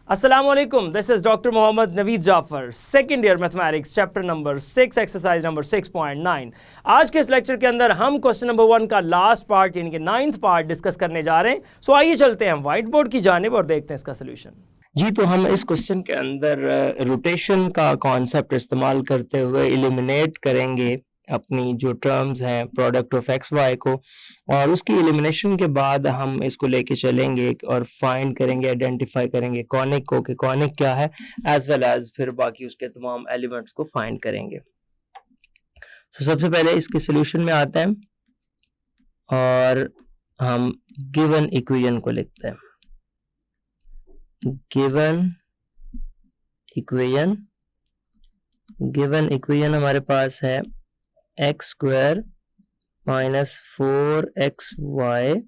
Assalamualaikum. This is Dr. Mohammad Naveed Jafar, second year mathematics, chapter number 6, exercise number 6.9. आज के इस lecture के अंदर हम क्वेश्चन नंबर 1 का लास्ट पार्ट यानी कि 9th पार्ट डिस्कस करने जा रहे हैं. सो आइए चलते हैं व्हाइट बोर्ड की जानिब और देखते हैं इसका सोल्यूशन. जी, तो हम इस क्वेश्चन के अंदर रोटेशन का कॉन्सेप्ट इस्तेमाल करते हुए एलिमिनेट करेंगे अपनी जो टर्म्स हैं प्रोडक्ट ऑफ एक्स वाई को, और उसकी एलिमिनेशन के बाद हम इसको लेके चलेंगे और फाइंड करेंगे, आइडेंटिफाई करेंगे कॉनिक को कि कॉनिक क्या है, एज वेल एज फिर बाकी उसके तमाम एलिमेंट्स को फाइंड करेंगे. तो सबसे पहले इसके सोल्यूशन में आते हैं और हम गिवन इक्वेशन को लिखते हैं. गिवन इक्वेशन हमारे पास है x square minus 4xy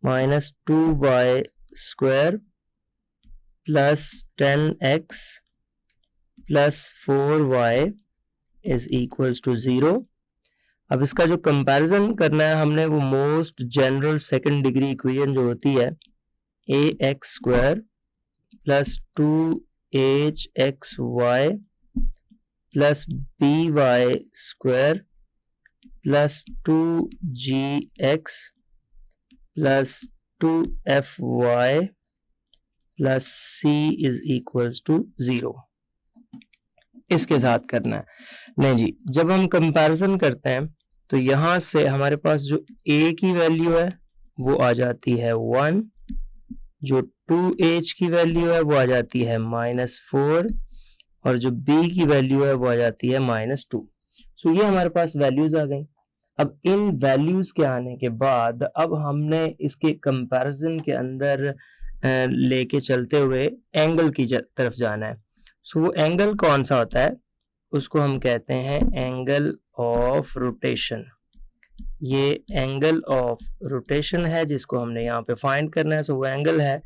minus 2y square plus 10x plus 4y is equals to 0. अब इसका जो कंपैरिजन करना है हमने वो most general second degree equation जो होती है ax square plus 2hxy plus by square plus 2gx plus 2fy plus c is equals to 0. इसके साथ करना है. नहीं जी, जब हम कंपैरिजन करते हैं तो यहां से हमारे पास जो a की वैल्यू है वो आ जाती है 1, जो 2h की वैल्यू है वो आ जाती है -4, और जो b की वैल्यू है वो आ जाती है -2. सो ये हमारे पास वैल्यूज आ गई. अब इन वैल्यूज के आने के बाद अब हमने इसके कंपैरिजन के अंदर लेके चलते हुए एंगल की तरफ जाना है. सो वो एंगल कौन सा होता है उसको हम कहते हैं एंगल ऑफ रोटेशन. ये एंगल ऑफ रोटेशन है जिसको हमने यहाँ पे फाइंड करना है. सो वो एंगल है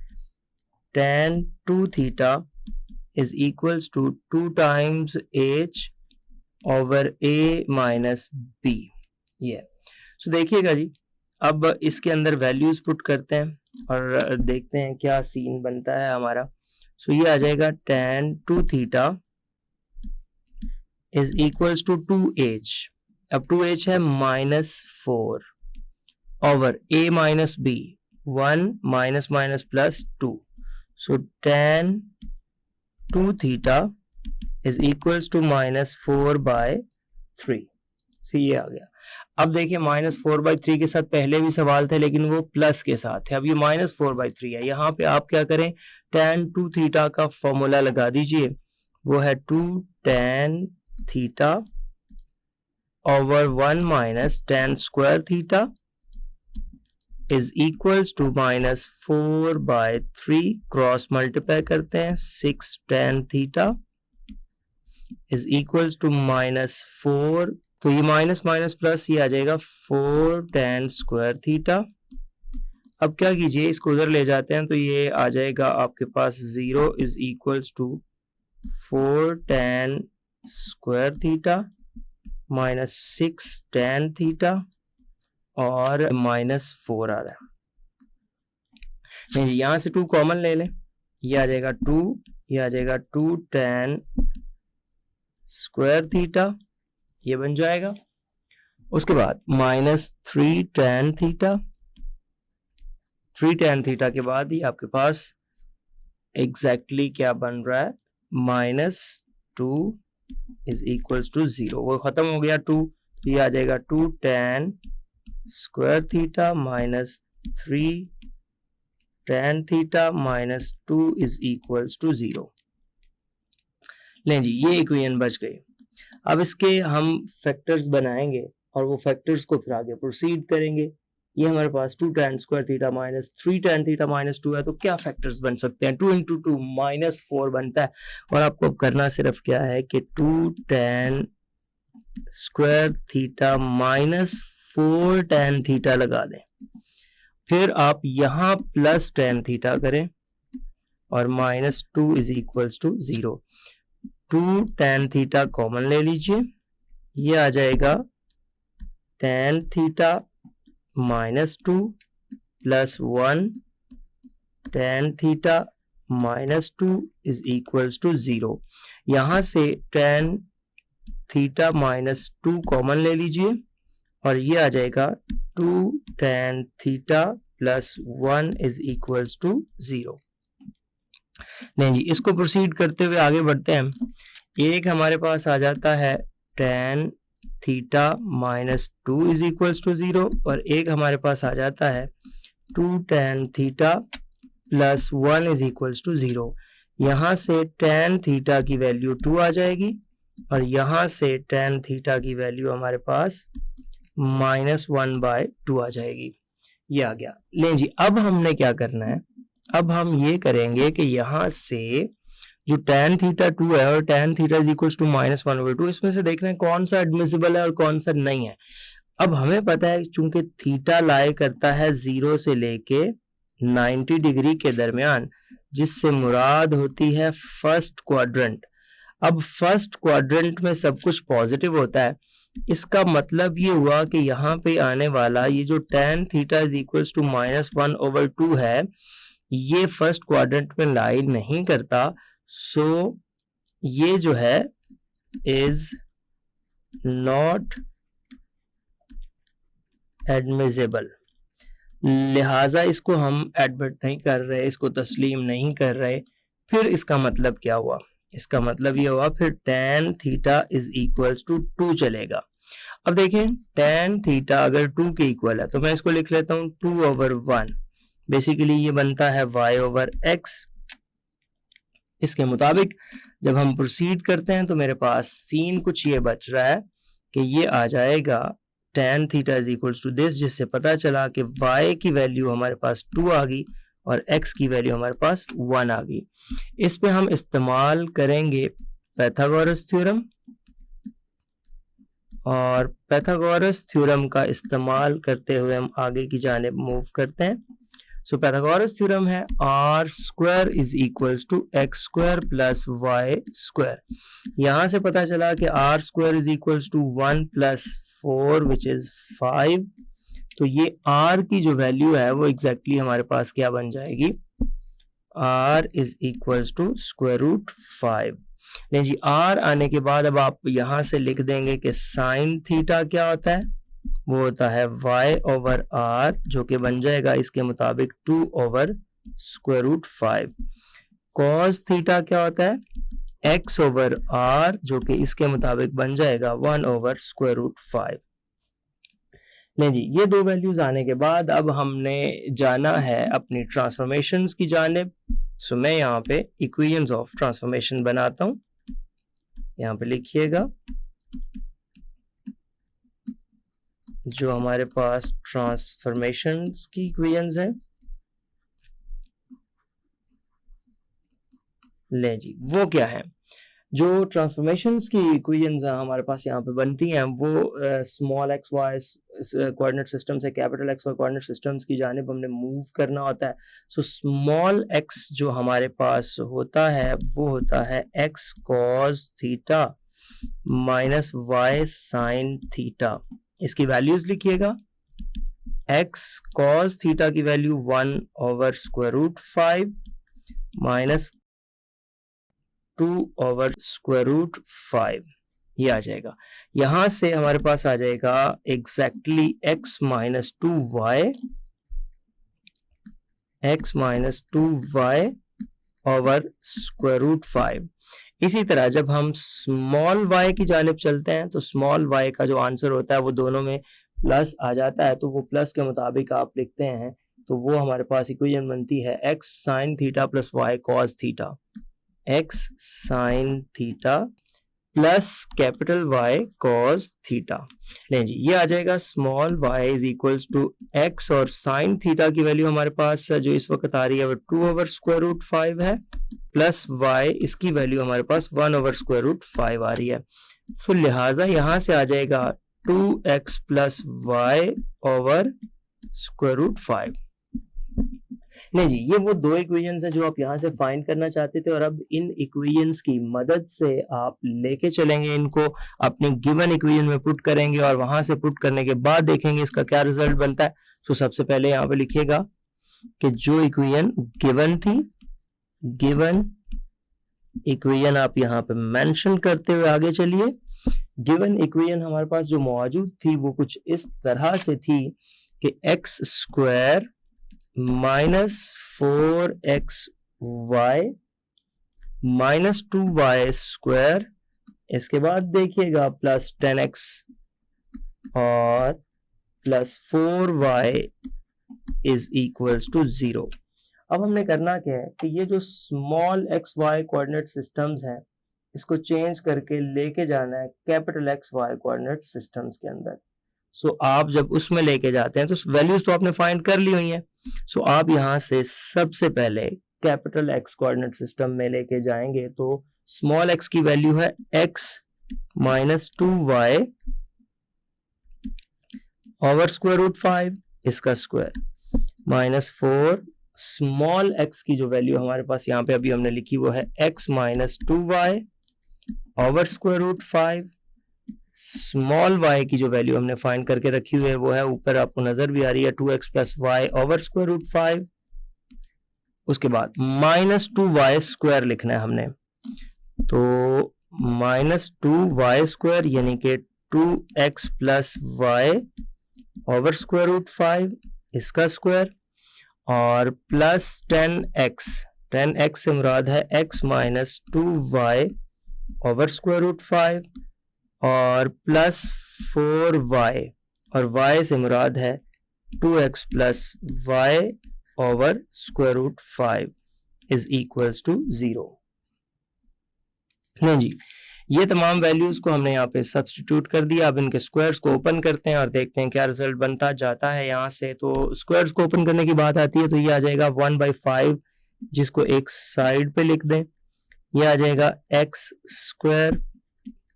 tan 2 theta is equals to 2 times h over a minus b. ये सो देखिएगा जी, अब इसके अंदर वैल्यूज पुट करते हैं और देखते हैं क्या सीन बनता है हमारा. सो ये आ जाएगा tan 2 theta is equals to 2h. अब 2h है -4 over a minus b, 1 minus minus plus 2. So tan 2 theta is equals to -4/3. सी ये आ गया. अब देखिए -4/3 के साथ पहले भी सवाल थे लेकिन वो प्लस के साथ है. अब ये -4/3 है. यहाँ पे आप क्या करें, tan 2 थीटा का फॉर्मूला लगा दीजिए. वो है 2 tan theta over 1 minus tan square theta is equals to -4/3. Cross multiply करते हैं, 6 tan theta is equals to -4. तो ये माइनस माइनस प्लस ये आ जाएगा 4 tan स्क्वायर थीटा. अब क्या कीजिए, इसको उधर ले जाते हैं तो ये आ जाएगा आपके पास 0 is equals to 4 tan square theta minus 6 tan theta और -4 आ रहा है. नहीं, यहाँ से 2 कॉमन ले लें, ये आ जाएगा 2, ये आ जाएगा 2 tan स्क्वायर थीटा, ये बन जाएगा. उसके बाद -3 tan थीटा, 3 tan थीटा के बाद ये आपके पास एग्जैक्टली क्या बन रहा है, -2 इज इक्वल्स टू 0. वो खत्म हो गया 2, तो ये आ जाएगा 2 tan square theta minus 3 tan theta -2 is equals to 0. लें जी, ये इक्वेशन बच गई. अब इसके हम फैक्टर्स बनाएंगे और वो फैक्टर्स को फिर आगे प्रोसीड करेंगे. ये हमारे पास 2 tan square theta minus 3 tan theta -2 है, तो क्या फैक्टर्स बन सकते हैं. 2 into 2 -4 बनता है, और आपको करना सिर्फ क्या है कि 2 tan square theta -4 tan theta लगा दें. फिर आप यहाँ प्लस tan थीटा करें और -2 is equals to 0. 2 tan theta common ले लीजिए, ये आ जाएगा tan theta -2 plus 1 tan theta minus 2 is equals to 0। यहां से tan थीटा माइनस 2 कॉमन ले लीजिए और ये आ जाएगा 2 tan theta plus 1 is equals to 0। नहीं जी, इसको प्रोसीड करते हुए आगे बढ़ते हैं। एक हमारे पास आ जाता है tan theta minus 2 is equals to 0 और एक हमारे पास आ जाता है 2 tan theta plus 1 is equals to 0। यहाँ से tan थीटा की वैल्यू 2 आ जाएगी और यहाँ से tan थीटा की वैल्यू हमारे पास -1/2 आ जाएगी। ये आ गया। लें जी, अब हमने क्या करना है, अब हम ये करेंगे कि यहाँ से जो tan थीटा 2 है और tan theta is equals to -1/2, इसमें से देखना है कौन सा एडमिसिबल है और कौन सा नहीं है। अब हमें पता है चूंकि थीटा लाई करता है 0 से लेके 90 डिग्री के दरमियान, जिससे मुराद होती है फर्स्ट क्वाड्रेंट। अब फर्स्ट क्वाड्रेंट में सब कुछ पॉजिटिव होता है। इसका मतलब ये हुआ कि यहाँ पे आने वाला ये जो tan theta is equals to -1/2 है, ये फर्स्ट क्वाड्रेंट में लाई नहीं करता। सो ये जो है इज नॉट एडमिसिबल, लिहाजा इसको हम एडमिट नहीं कर रहे, इसको तस्लीम नहीं कर रहे। फिर इसका मतलब क्या हुआ, इसका मतलब ये हुआ फिर tan theta is equals to 2 चलेगा। अब देखें tan थीटा अगर 2 के इक्वल है तो मैं इसको लिख लेता हूं 2/1। बेसिकली ये बनता है y/x। इसके मुताबिक जब हम प्रोसीड करते हैं तो मेरे पास सीन कुछ ये बच रहा है कि ये आ जाएगा tan theta is equals to this, जिससे पता चला कि y की वैल्यू हमारे पास 2 आ गई और x की वैल्यू हमारे पास 1 आ गई। इस पे हम इस्तेमाल करेंगे पाइथागोरस थ्योरम, और पाइथागोरस थ्योरम का इस्तेमाल करते हुए हम आगे की जानिब मूव करते हैं। सो पाइथागोरस थ्योरम है r² is equals to x² plus y²। यहां से पता चला कि r² is equals to 1 plus 4 which is 5। तो ये r की जो वैल्यू है वो एग्जैक्टली हमारे पास क्या बन जाएगी, r इज इक्वल्स टू √5। नहीं जी, r आने के बाद अब आप यहां से लिख देंगे कि साइन थीटा क्या होता है, वो होता है y/r, जो कि बन जाएगा इसके मुताबिक 2/√5। कॉस थीटा क्या होता है, x/r, जो कि इसके मुताबिक बन जाएगा 1/√5। नहीं जी, ये दो वैल्यूज आने के बाद अब हमने जाना है अपनी ट्रांसफॉर्मेशंस की जानिब। सो मैं यहाँ पे इक्वेशंस ऑफ ट्रांसफॉर्मेशन बनाता हूँ, यहाँ पे लिखिएगा जो हमारे पास ट्रांसफॉर्मेशंस की इक्वेशंस हैं। ले जी, वो क्या है, जो ट्रांसफॉर्मेशंस की इक्वेशंस हमारे पास यहाँ पे बनती हैं वो small x Y coordinate system से capital x Y coordinate systems की जानिब हमने मूव करना होता है। सो स्मॉल एक्स जो हमारे पास होता है वो होता है x cos theta minus y sine theta. इसकी वैल्यूज लिखिएगा, एक्स कॉस थीटा की वैल्यू 1/√5 माइनस 2/√5, ये आ जाएगा। यहां से हमारे पास आ जाएगा एग्जैक्टली x माइनस 2y /√5। इसी तरह जब हम स्मॉल y की जानिब चलते हैं तो स्मॉल y का जो आंसर होता है वो दोनों में प्लस आ जाता है, तो वो प्लस के मुताबिक आप लिखते हैं तो वो हमारे पास इक्वेशन बनती है x sine theta plus y cos theta, x sine theta plus capital Y cos theta. नहीं जी, ये आ जाएगा small y is equals to x और साइन थीटा की वैल्यू हमारे पास जो इस वक्त आ रही है वो 2/√5 है, प्लस y इसकी वैल्यू हमारे पास 1/√5 आ रही है। सो लिहाजा यहां से आ जाएगा 2x प्लस y/√5। नहीं जी, ये वो दो इक्वेशंस हैं जो आप यहाँ से फाइंड करना चाहते थे, और अब इन इक्वेशंस की मदद से आप लेके चलेंगे, इनको अपनी गिवन इक्वेशन में पुट करेंगे और वहां से पुट करने के बाद देखेंगे इसका क्या रिजल्ट बनता है। सो सबसे पहले यहाँ पे लिखिएगा कि जो इक्वेशन गिवन थी गिवन इक्वेशन आप यहाँ पे मेंशन करते हुए आगे चलिए। गिवन इक्वेशन हमारे पास जो मौजूद थी वो कुछ इस तरह से थी कि x square minus 4xy minus 2y square, इसके बाद देखिएगा प्लस 10x और plus 4y is equals to 0। अब हमने करना क्या है कि ये जो small x Y coordinate systems हैं इसको चेंज करके लेके जाना है capital x Y coordinate systems के अंदर। सो आप जब उसमें लेके जाते हैं तो वैल्यूज तो आपने फाइंड कर ली हुई हैं। सो आप यहां से सबसे पहले कैपिटल एक्स कोऑर्डिनेट सिस्टम में लेके जाएंगे तो स्मॉल एक्स की वैल्यू है x minus 2y over square root 5 इसका स्क्वायर माइनस 4, स्मॉल x की जो वैल्यू हमारे पास यहाँ पे अभी हमने लिखी वो है x minus 2y over square root 5, small y की जो वैल्यू हमने फाइंड करके रखी हुई है वो है ऊपर आपको नजर भी आ रही है 2x plus y over square root 5। उसके बाद माइनस 2y स्क्वायर लिखना है हमने, तो माइनस 2y स्क्वायर यानी कि 2x plus y over square root 5 इसका स्क्वायर और प्लस 10x से मुराद है x minus 2y over square root 5 और प्लस 4y और y से मुराद है 2x plus y over square root 5 is equals to 0। नहीं जी, ये तमाम वैल्यूज को हमने यहाँ पे सब्स्टिट्यूट कर दिया। अब इनके स्क्वायर्स को ओपन करते हैं और देखते हैं क्या रिजल्ट बनता जाता है यहाँ से। तो स्क्वायर्स को ओपन करने की बात आती है तो ये आ जाएगा 1/5 जिसको एक साइड पे लिख दें, ये आ जाएगा x square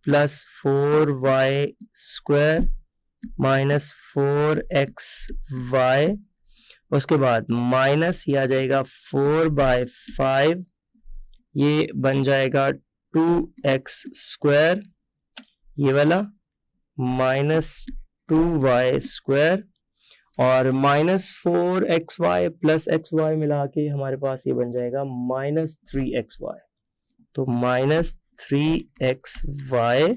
plus 4y square minus 4xy, उसके बाद माइनस ये आ जाएगा 4/5, ये बन जाएगा 2x स्क्वायर ये वाला माइनस 2y स्क्वायर और माइनस 4xy प्लस xy मिला के हमारे पास ये बन जाएगा माइनस 3xy, तो माइनस 3xy।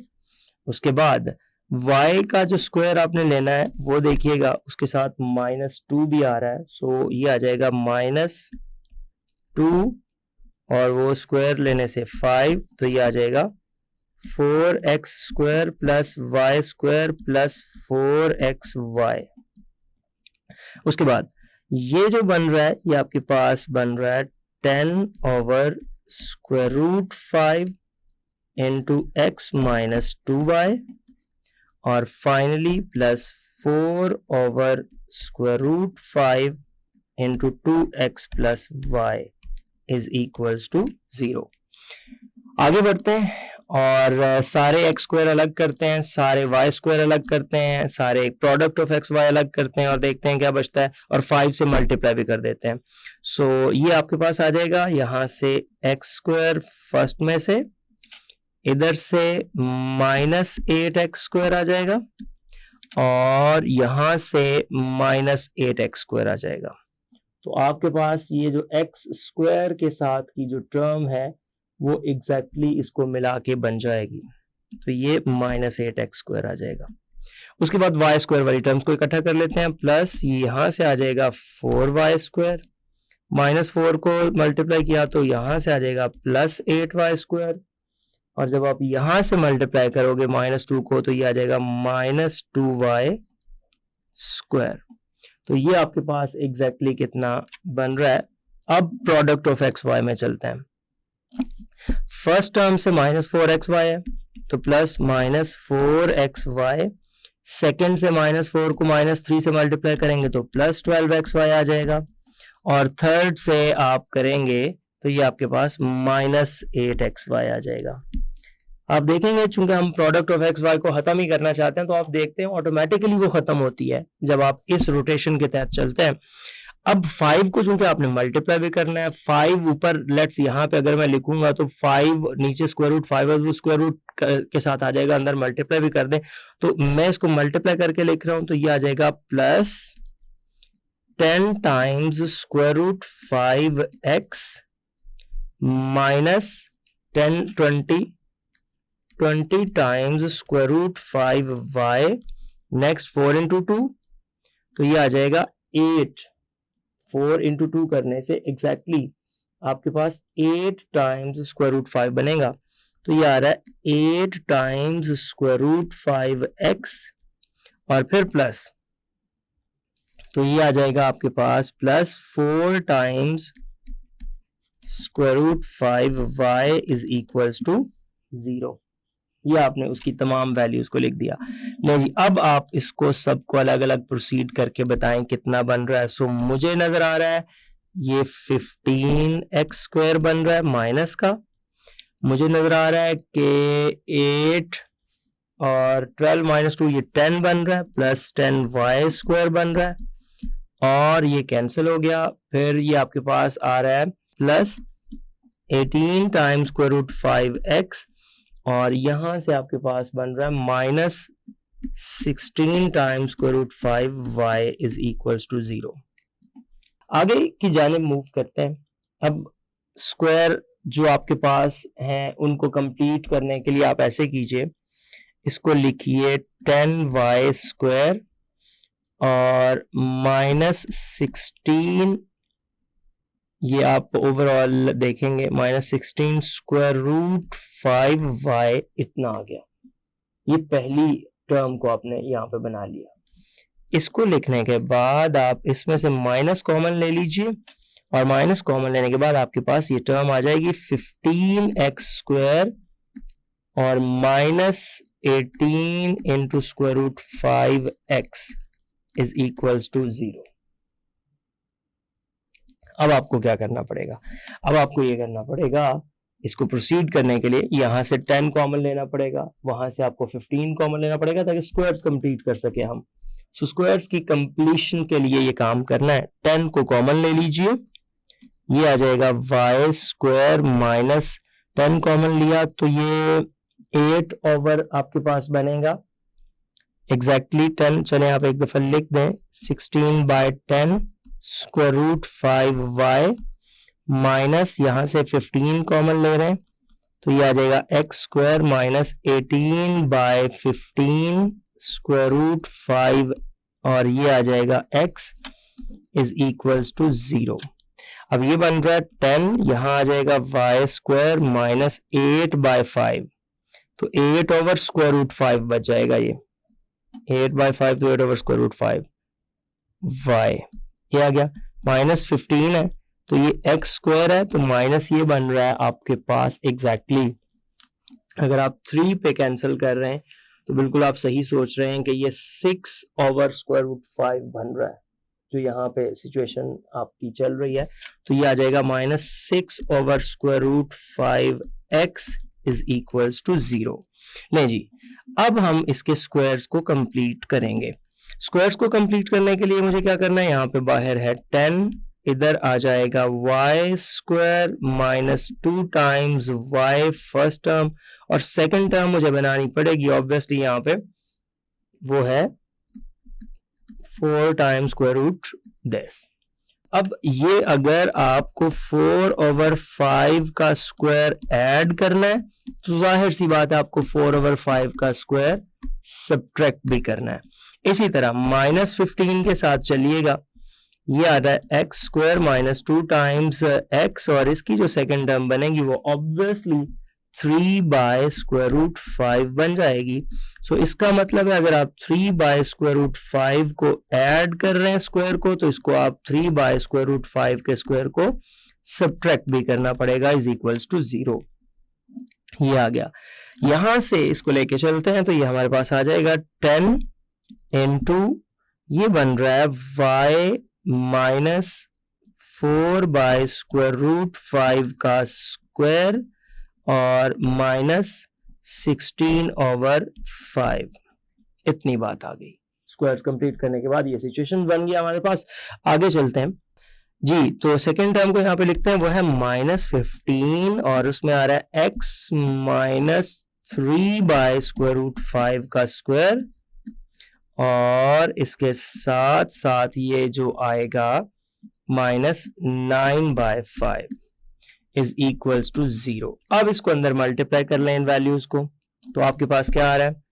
उसके बाद y का जो स्क्वायर आपने लेना है वो देखिएगा उसके साथ माइनस 2 भी आ रहा है, सो ये आ जाएगा माइनस 2 और वो स्क्वायर लेने से 5, तो ये आ जाएगा 4x square plus y square plus 4xy। उसके बाद ये जो बन रहा है ये आपके पास बन रहा है 10 over square root 5 into x minus 2y और finally plus 4 over square root 5 into 2x plus y is equals to 0। आगे बढ़ते हैं और सारे x स्क्वायर अलग करते हैं, सारे y स्क्वायर अलग करते हैं, सारे प्रोडक्ट ऑफ x y अलग करते हैं और देखते हैं क्या बचता है और 5 से मल्टीप्लाई भी कर देते हैं। सो ये आपके पास आ जाएगा यहाँ से x स्क्वायर फर्स्ट में से, इधर से माइनस 8x स्क्वायर आ जाएगा और यहाँ से माइनस 8x स्क्वायर आ जाएगा। तो आपके पास ये जो x स्क्वायर के साथ की जो टर्म है वो एग्जैक्टली इसको मिला के बन जाएगी, तो ये माइनस 8x स्क्वायर आ जाएगा। उसके बाद y स्क्वायर वाली टर्म्स को इकट्ठा कर लेते हैं, प्लस यहाँ से आ जाएगा 4y स्क्वायर, माइनस 4 को मल्टीप्लाई किया तो यहाँ से आ जाएगा प्लस 8y स्क्वायर और जब आप यहाँ से मल्टीप्लाई करोगे माइनस 2 को तो ये आ जाएगा माइनस 2y स्क्वायर। तो ये आपके पास एग्जैक्टली कितना बन रहा है। अब प्रोडक्ट ऑफ एक्स वाई में चलते हैं। फर्स्ट टर्म से माइनस 4xy है तो प्लस माइनस 4xy, सेकेंड से माइनस 4 को माइनस 3 से मल्टीप्लाई करेंगे तो प्लस 12xy आ जाएगा और थर्ड से आप करेंगे तो ये आपके पास माइनस 8xy आ जाएगा। आप देखेंगे चूंकि हम प्रोडक्ट ऑफ एक्स वाई को खत्म ही करना चाहते हैं तो आप देखते हैं ऑटोमेटिकली वो खत्म होती है जब आप इस रोटेशन के तहत चलते हैं। अब 5 को चूंकि आपने मल्टीप्लाई भी करना है, 5 ऊपर लेट्स यहाँ पे अगर मैं लिखूंगा तो 5 नीचे स्क्वायर रूट 5 है, वो स्क्वायर रूट के साथ आ जाएगा, अंदर मल्टीप्लाई भी कर दें तो मैं इसको मल्टीप्लाई करके लिख रहा हूं तो ये आ जाएगा plus 10 times square root 5x minus 20 times square root 5y, next 4 into 2, तो ये आ जाएगा 8। 4 इंटू 2 करने से एग्जैक्टली आपके पास 8 टाइम्स स्क्वायर रूट 5 बनेगा। तो ये आ रहा है 8 टाइम्स स्क्वायर रूट 5x और फिर प्लस, तो ये आ जाएगा आपके पास plus 4 times square root 5y is equals to 0। ये आपने उसकी तमाम वैल्यूज को लिख दिया। नहीं जी, अब आप इसको सबको अलग अलग प्रोसीड करके बताएं कितना बन रहा है। सो मुझे नजर आ रहा है ये 15x स्क्वायर बन रहा है माइनस का, मुझे नजर आ रहा है कि 8 और 12 माइनस 2 ये 10 बन रहा है, प्लस 10y स्क्वायर बन रहा है और ये कैंसिल हो गया। फिर ये आपके पास आ रहा है plus 18 times square root 5x और यहां से आपके पास बन रहा है minus 16 times square root 5y is equals to 0। आगे की जानिब मूव करते हैं। अब स्क्वायर जो आपके पास हैं उनको कंप्लीट करने के लिए आप ऐसे कीजिए, इसको लिखिए 10y स्क्वायर और माइनस 16, ये आप ओवरऑल देखेंगे माइनस 16 स्क्वायर रूट 5y इतना आ गया। ये पहली टर्म को आपने यहाँ पे बना लिया। इसको लिखने के बाद आप इसमें से माइनस कॉमन ले लीजिए और माइनस कॉमन लेने के बाद आपके पास ये टर्म आ जाएगी 15x स्क्वायर और minus 18 into square root 5x is equals to 0। अब आपको क्या करना पड़ेगा? अब आपको ये करना पड़ेगा, इसको प्रोसीड करने के लिए यहां से 10 कॉमन लेना पड़ेगा, वहां से आपको 15 कॉमन लेना पड़ेगा ताकि स्क्वायर्स कंप्लीट कर सके हम। सो स्क्वायर्स की कंप्लीशन के लिए ये काम करना है। 10 को कॉमन ले लीजिए, ये आ जाएगा y स्क्वायर माइनस 10 कॉमन लिया तो ये 8 ओवर आपके पास बनेगा एग्जैक्टली 10। चले आप एक दफा लिख दें 16/10 स्क्वायर रूट 5y माइनस यहां से 15 कॉमन ले रहे हैं तो ये आ जाएगा x square minus 18/15 square root 5 और ये आ जाएगा x इज इक्वल्स टू 0। अब ये बन रहा है 10, यहां आ जाएगा y स्क्वायर माइनस 8/5 तो 8 ओवर स्क्वायर रूट 5 बच जाएगा। ये 8/5 तो 8 ओवर स्क्वायर रूट 5 y, ये आ गया माइनस 15 है तो ये x स्क्वायर है तो माइनस ये बन रहा है आपके पास एग्जैक्टली अगर आप 3 पे कैंसिल कर रहे हैं तो बिल्कुल आप सही सोच रहे हैं कि ये 6 ओवर स्क्वायर रूट 5 बन रहा है जो यहाँ पे सिचुएशन आपकी चल रही है। तो ये आ जाएगा minus 6 over square root 5x is equals to 0। नहीं जी, अब हम इसके स्क्वायर्स को कंप्लीट करेंगे। स्क्वायर्स को कंप्लीट करने के लिए मुझे क्या करना है, यहाँ पे बाहर है 10, इधर आ जाएगा y square minus 2 times y first term और सेकंड टर्म मुझे बनानी पड़ेगी ऑब्वियसली यहाँ पे, वो है 4 टाइम्स स्क्वायर रूट दिस। अब ये अगर आपको 4 ओवर 5 का स्क्वायर ऐड करना है तो जाहिर सी बात है आपको 4 ओवर 5 का स्क्वायर सब्ट्रैक्ट भी करना है। इसी तरह माइनस 15 के साथ चलिएगा, ये आ रहा है x square minus 2 times x और इसकी जो सेकंड टर्म बनेगी वो ऑब्वियसली 3 बाय स्क्वायर रूट 5 बन जाएगी। सो इसका मतलब है अगर आप 3 बाय स्क्वायर रूट 5 को ऐड कर रहे हैं स्क्वायर को तो इसको आप 3 बाय स्क्वायर रूट 5 के स्क्वायर को सब्ट्रैक्ट भी करना पड़ेगा इज इक्वल्स टू 0। ये आ गया, यहां से इसको लेके चलते हैं तो ये हमारे पास आ जाएगा 10 इंटू ये बन रहा है y minus 4 by square root 5 का स्क्वायर और माइनस 16 ओवर 5। इतनी बात आ गई। स्क्वायर्स कंप्लीट करने के बाद ये सिचुएशन बन गया हमारे पास। आगे चलते हैं जी, तो सेकेंड टर्म को यहाँ पे लिखते हैं, वो है माइनस 15 और उसमें आ रहा है x minus 3 by square root 5 का स्क्वायर और इसके साथ साथ ये जो आएगा माइनस 9/5। Is equals to 0। अब इसको अंदर मल्टीप्लाई कर लें इन वैल्यूज को, तो आपके पास क्या आ रहा है,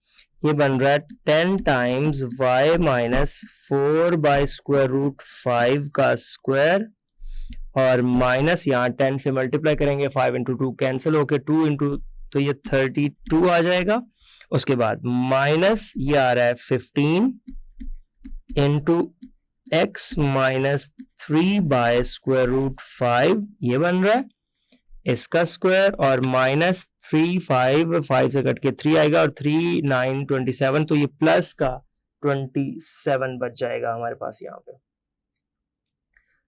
ये बन रहा है 10 times y minus 4 by square root 5 का स्क्वायर, और माइनस यहाँ 10 से मल्टीप्लाई करेंगे, 5 इंटू 2 कैंसिल होके 2 इंटू, तो ये 32 आ जाएगा। उसके बाद माइनस ये आ रहा है 15 into x minus 3 by square root 5, ये बन रहा है इसका स्क्वायर, और माइनस 3 5 से कट के 3 आएगा, और 3 9 27, तो ये प्लस का 27 बच जाएगा हमारे पास यहाँ पे,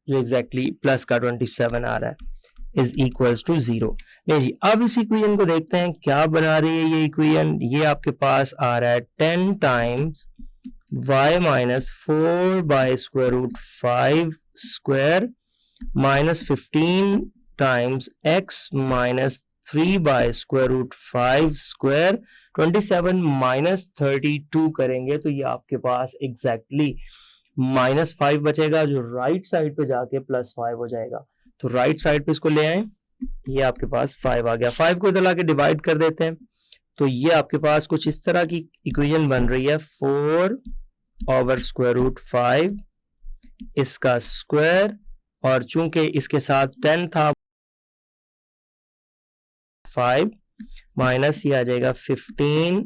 जो एग्जैक्टली प्लस का 27 आ रहा है, इज इक्वल्स टू 0। नहीं जी, अब इस इक्वेशन को देखते हैं क्या बना रही है ये इक्वेशन। ये आपके पास आ रहा है 10 times y minus 4 by square root 5 square minus 15 times x minus 3 by square root 5 square, 27 minus 32 करेंगे तो ये आपके पास एग्जैक्टली -5 बचेगा, जो राइट साइड पे जाके +5 हो जाएगा। तो राइट साइड पे इसको ले आए, ये आपके पास 5 आ गया। 5 को इधर लाके डिवाइड कर देते हैं, तो ये आपके पास कुछ इस तरह की इक्वेशन बन रही है, 4 ओवर स्क्वायर रूट 5 इसका स्क्वायर, और चूंकि इसके साथ 10 था 5 माइनस ये आ जाएगा 15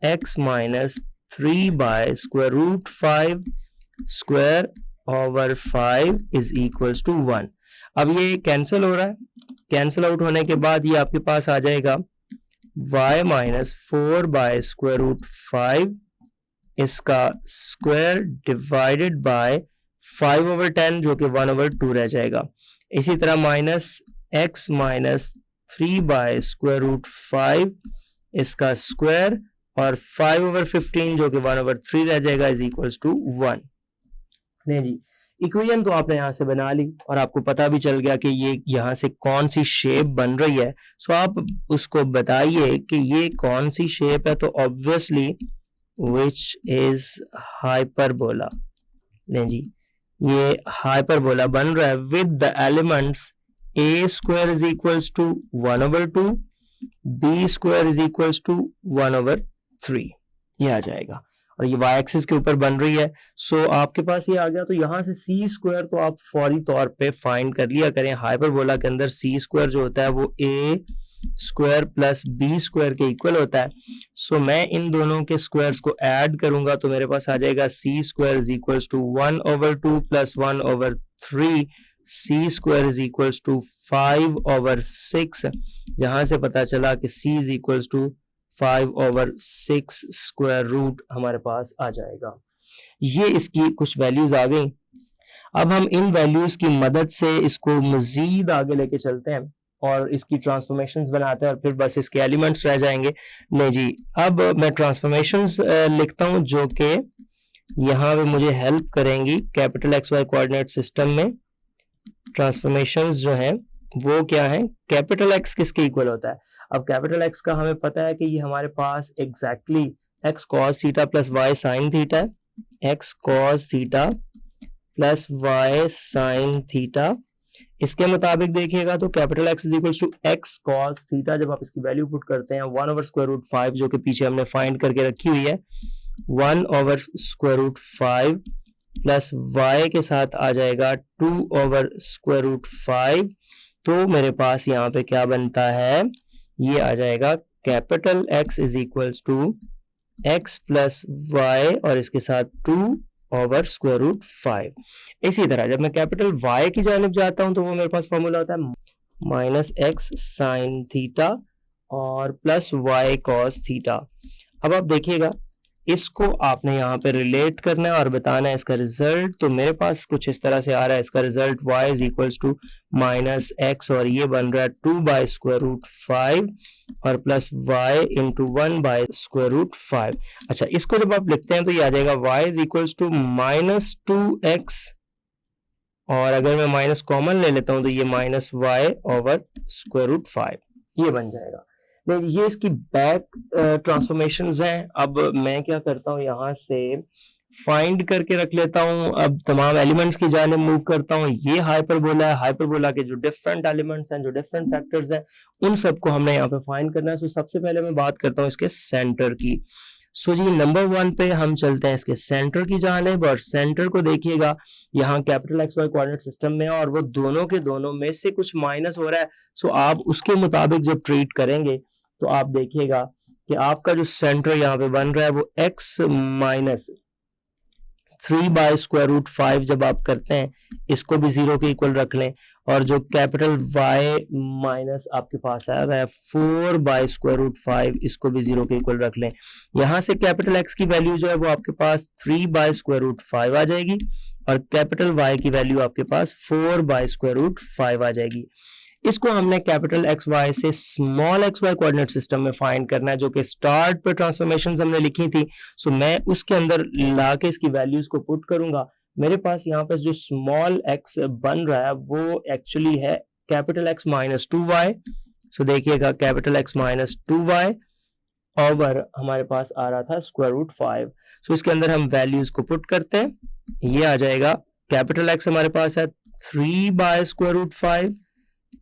x minus 3 by square root 5 square over 5 is equals to 1। अब ये कैंसिल हो रहा है, कैंसिल आउट होने के बाद ये आपके पास आ जाएगा y minus 4 by square root 5 इसका स्क्वायर डिवाइडेड बाय 5 ओवर 10 जो कि 1 ओवर 2 रह जाएगा। इसी तरह minus x minus 3 by square root 5 इसका स्क्वायर, और 5 ओवर 15 जो कि 1 ओवर 3 रह जाएगा, इज इक्वल्स टू 1। नहीं जी, इक्वेशन तो आपने यहाँ से बना ली और आपको पता भी चल गया कि ये यहाँ से कौन सी शेप बन रही है। सो आप उसको बताइए कि ये कौन सी शेप है, तो ऑब्वियसली विच इज हाइपरबोला। नहीं जी, ये हाइपरबोला बन रहा है with the elements a square is equals to 1 over 2, b square is equals to 1 over 3, ये आ जाएगा। और ये y एक्सिस के ऊपर बन रही है, सो आपके पास ये आ गया। तो यहाँ से c स्क्वायर तो आप फौरी तौर पे फाइंड कर लिया करें। हाइपरबोला के अंदर c स्क्वायर जो होता है वो a square plus b square के इक्वल होता है। सो मैं इन दोनों के स्क्वायर्स को ऐड करूंगा तो मेरे पास आ जाएगा c square is equals to 1 over 2 plus 1 over 3, c square is equals to 5 over 6, जहां से पता चला कि c is equals to 5 over 6 square root हमारे पास आ जाएगा। ये इसकी कुछ वैल्यूज आ गई। अब हम इन वैल्यूज की मदद से इसको मजीद आगे लेके चलते हैं और इसकी ट्रांसफॉर्मेशंस बनाते हैं, और फिर बस इसके एलिमेंट्स रह जाएंगे। नहीं जी, अब मैं ट्रांसफॉर्मेशंस लिखता हूं जो कि यहाँ पे मुझे हेल्प करेंगी capital x Y coordinate system में। ट्रांसफॉर्मेशंस जो हैं वो क्या है, कैपिटल एक्स किसके इक्वल होता है। अब कैपिटल एक्स का हमें पता है कि ये हमारे पास exactly X cos theta plus Y sine theta है, x cos theta plus Y sine theta. इसके मुताबिक देखिएगा तो capital X is equal to X cos theta, जब आप इसकी वैल्यू पुट करते हैं 1 ओवर स्क्वायर रूट 5 जो कि पीछे हमने फाइंड करके रखी हुई है, 1 over square root 5 plus Y के साथ आ जाएगा 2 ओवर स्क्वायर रूट 5। तो मेरे पास यहाँ पे क्या बनता है, ये आ जाएगा capital X is equals to X plus Y और इसके साथ 2 ओवर स्क्वायर रूट 5। इसी तरह जब मैं कैपिटल वाई की जानिब जाता हूं तो वो मेरे पास फॉर्मूला होता है माइनस एक्स साइन थीटा और प्लस वाई कॉस थीटा। अब आप देखिएगा इसको आपने यहाँ पे रिलेट करना है और बताना है इसका रिजल्ट। तो मेरे पास कुछ इस तरह से आ रहा है इसका result, y is equals to minus X और ये बन रहा है 2 बाय स्क्वायर रूट 5 और plus y into 1 by square root 5। अच्छा, इसको जब आप लिखते हैं तो ये आ जाएगा y is equals to minus 2x, और अगर मैं माइनस कॉमन ले लेता हूं तो ये minus y over square root 5 ये बन जाएगा। नहीं, ये इसकी बैक ट्रांसफॉर्मेशंस हैं। अब मैं क्या करता हूँ, यहाँ से फाइंड करके रख लेता हूँ। अब तमाम एलिमेंट्स की जानिब मूव करता हूँ। ये हाइपरबोला है, हाइपरबोला के जो डिफरेंट एलिमेंट्स हैं, जो डिफरेंट फैक्टर्स हैं, उन सबको हमने यहाँ पे फाइंड करना है। सो सबसे पहले मैं बात करता हूँ इसके सेंटर की। सो जी नंबर 1 पे हम चलते हैं इसके सेंटर की जानिब, और सेंटर को देखिएगा यहाँ capital x Y coordinate system में है और वो दोनों के दोनों में से कुछ माइनस हो रहा है। सो आप उसके मुताबिक जब ट्रीट करेंगे तो आप देखिएगा कि आपका जो सेंटर यहाँ पे बन रहा है वो x माइनस 3/√5 जब आप करते हैं, इसको भी 0 के इक्वल रख लें, और जो कैपिटल Y माइनस आपके पास आया हुआ है 4/√5, इसको भी 0 के इक्वल रख लें। यहाँ से कैपिटल X की वैल्यू जो है वो आपके पास 3/√5 आ जाएगी, और कैपिटल Y की वैल्यू आपके पास 4/√5 आ जाएगी। इसको हमने कैपिटल एक्स वाई से small x Y coordinate system में फाइंड करना है, जो कि स्टार्ट पे ट्रांसफॉर्मेशंस हमने लिखी थी। सो मैं उसके अंदर लाके इसकी वैल्यूज को पुट करूंगा। मेरे पास यहाँ पर जो स्मॉल एक्स बन रहा है वो एक्चुअली है कैपिटल एक्स माइनस 2y। सो देखिएगा capital x minus 2y over हमारे पास आ रहा था √5। सो इसके अंदर हम वैल्यूज को पुट करते हैं, ये आ जाएगा कैपिटल एक्स हमारे पास है 3/√5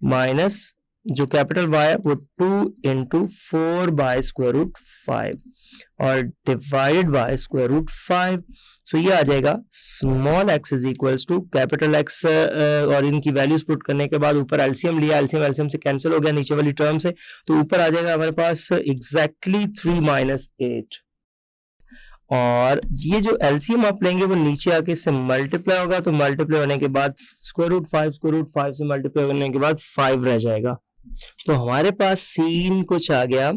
माइनस जो कैपिटल y है वो 2 इंटू 4/√5 और डिवाइड बाय √5। सो ये आ जाएगा small x is equals to capital x, और इनकी वैल्यूज पुट करने के बाद ऊपर एलसीएम लिया, एलसीएम से कैंसिल हो गया नीचे वाली टर्म से, तो ऊपर आ जाएगा हमारे पास एग्जैक्टली 3 - 8। और ये जो एलसीएम आप लेंगे वो नीचे आके इससे मल्टीप्लाई होगा, तो मल्टीप्लाई होने के बाद √5 से मल्टीप्लाई होने के बाद 5 रह जाएगा। तो हमारे पास सीन कुछ आ गया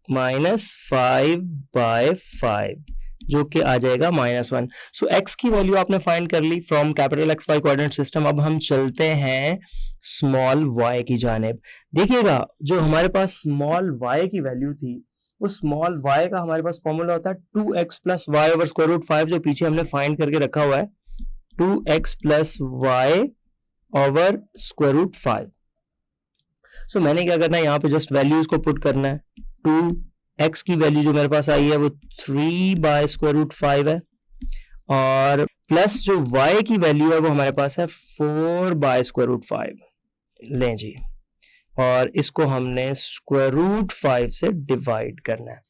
-5/5 जो कि आ जाएगा -1। सो x की वैल्यू आपने फाइंड कर ली from capital x Y coordinate system. अब हम चलते हैं स्मॉल y की जानिब। देखिएगा जो हमारे पास स्मॉल y की वैल्यू थी, वो स्मॉल y का हमारे पास फॉर्मूला होता है 2x + y ओवर √5, जो पीछे हमने फाइंड करके रखा हुआ है 2x + y ओवर √5। सो मैंने क्या करना है, यहाँ पे जस्ट वैल्यूज को पुट करना है। 2x की वैल्यू जो मेरे पास आई है वो 3/√5 है, और प्लस जो y की वैल्यू है वो हमारे पास है 4/√5 लें जी, और इसको हमने √5 से डिवाइड करना है।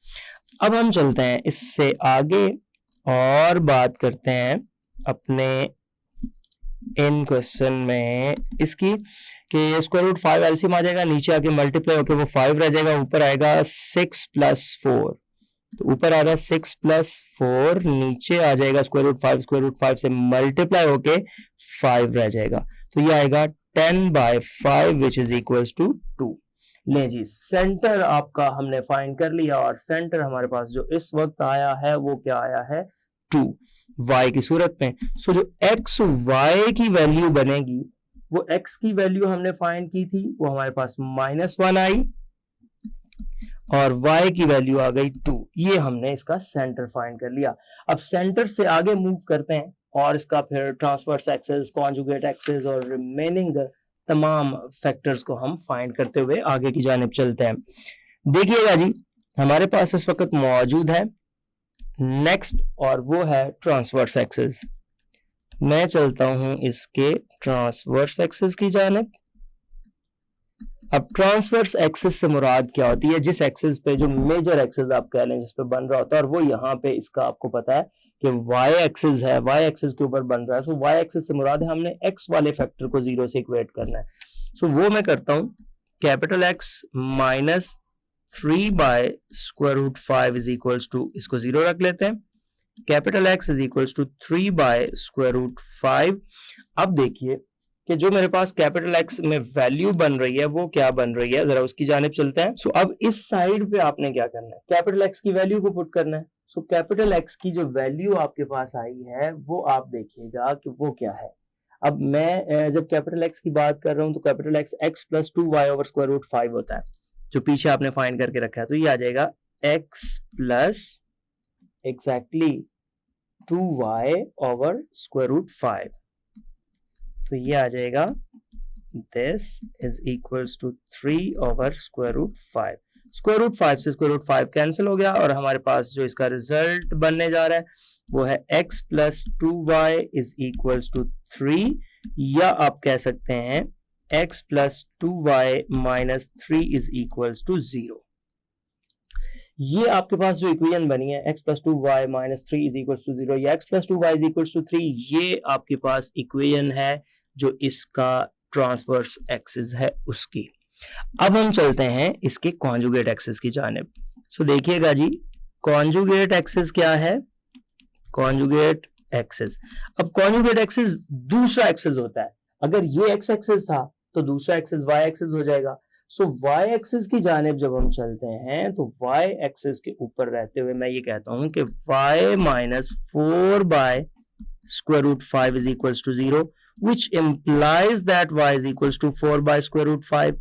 अब हम चलते हैं इससे आगे और बात करते हैं अपने इन क्वेश्चन में इसकी कि √5 एलसीएम आ जाएगा, नीचे आके मल्टीप्लाई होके वो 5 रह जाएगा, ऊपर आएगा 6 + 4, तो ऊपर आ रहा है 6 + 4, नीचे आ जाएगा √5 से मल्टीप्लाई होके 5 रह जाएगा, तो ये आएगा 10/5 विच इज इक्वल्स टू 2। ले जी सेंटर आपका हमने फाइंड कर लिया, और सेंटर हमारे पास जो इस वक्त आया है वो क्या आया है 2 y की सूरत में। सो जो x y की वैल्यू बनेगी, वो x की वैल्यू हमने फाइंड की थी, वो हमारे पास -1 आई, और y की वैल्यू आ गई 2। ये हमने इसका सेंटर फाइंड कर लिया। अब सेंटर से आगे मूव करते हैं और इसका फिर ट्रांसवर्स एक्सेस, कॉन्जुगेट एक्सेस और रिमेनिंग तमाम फैक्टर्स को हम फाइंड करते हुए आगे की जानिब चलते हैं। देखिएगा जी हमारे पास इस वक्त मौजूद है नेक्स्ट, और वो है ट्रांसवर्स एक्सेस। मैं चलता हूं इसके ट्रांसवर्स एक्सेस की जानिब। अब ट्रांसवर्स एक्सेस से मुराद क्या होती है, जिस एक्सेस पे जो मेजर एक्सेस आप कह लें जिस पे बन रहा होता है, और वो यहाँ पे इसका आपको पता है कि y एक्सिस है, y एक्सिस के ऊपर बन रहा है। सो y एक्सिस से मुराद है हमने x वाले फैक्टर को 0 से इक्वेट करना है। सो वो मैं करता हूं, capital X minus 3/√5 is equals to, इसको 0 रख लेते हैं, capital X is equals to 3/√5। अब देखिए कि जो मेरे पास कैपिटल X में वैल्यू बन रही है वो क्या बन रही है, जरा उसकी जानिब चलते हैं। सो अब इस साइड पे आपने क्या करना है, कैपिटल X की वैल्यू को पुट करना है। सो कैपिटल X की जो वैल्यू आपके पास आई है वो आप देखिएगा कि वो क्या है। अब मैं जब कैपिटल X की बात कर रहा हूं तो कैपिटल X + 2y ओवर √5 होता है, जो पीछे आपने फाइंड करके रखा है, तो ये आ जाएगा x + एग्जैक्टली 2y ओवर √5, तो ये आ जाएगा this is equals to 3 over √5। √5 से √5 कैंसिल हो गया, और हमारे पास जो इसका रिजल्ट बनने जा रहा है वो है x plus 2y is equals to 3, या आप कह सकते हैं x plus 2y minus 3 is equals to 0। ये आपके पास जो इक्वेशन बनी है x plus 2y minus 3 is equals to 0 या x plus 2y is equals to 3, ये आपके पास इक्वेशन है जो इसका ट्रांसवर्स एक्सिस है उसकी। अब हम चलते हैं इसके कॉन्जुगेट एक्सिस की जानिब। सो देखिएगा जी, कॉन्जुगेट एक्सिस क्या है? कॉन्जुगेट एक्सिस, अब कॉन्जुगेट एक्सिस दूसरा एक्सिस होता है। अगर ये एक्स एक्सिस था तो दूसरा एक्सिस वाई एक्सिस हो जाएगा। सो वाई एक्सिस की जानिब जब हम चलते हैं तो वाई एक्सिस के ऊपर रहते हुए मैं ये कहता हूं कि y minus 4 by square root 5 is equals to 0, which implies that y is equals to 4 by square root 5।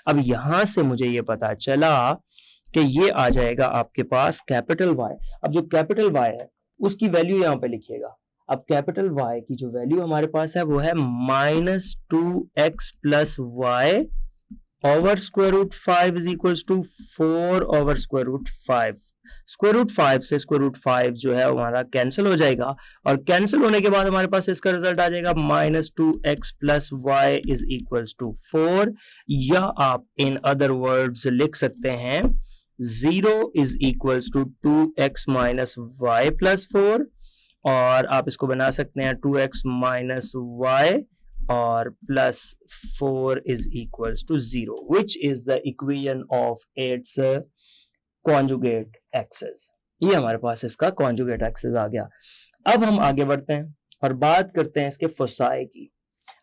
अब यहां से मुझे ये पता चला कि ये आ जाएगा आपके पास कैपिटल Y। अब जो कैपिटल Y है उसकी वैल्यू यहां पे लिखिएगा। अब कैपिटल Y की जो वैल्यू हमारे पास है वो है minus 2x plus Y over square root 5 is equals to 4 over square root 5। Square root 5 से स्क्वायर रूट 5 जो है हमारा कैंसिल हो जाएगा, और कैंसिल होने के बाद हमारे पास इसका रिजल्ट आ जाएगा minus 2x plus Y is equals to 4, या आप इन अदर वर्ड्स लिख सकते हैं 0 is equals to 2x minus Y plus 4, और आप इसको बना सकते हैं 2x माइनस वाई और plus 4 is equals to 0, which is the equation of its conjugate axis. ये हमारे पास इसका कॉन्जुगेट एक्सिस आ गया। अब हम आगे बढ़ते हैं और बात करते हैं इसके फोसाई की।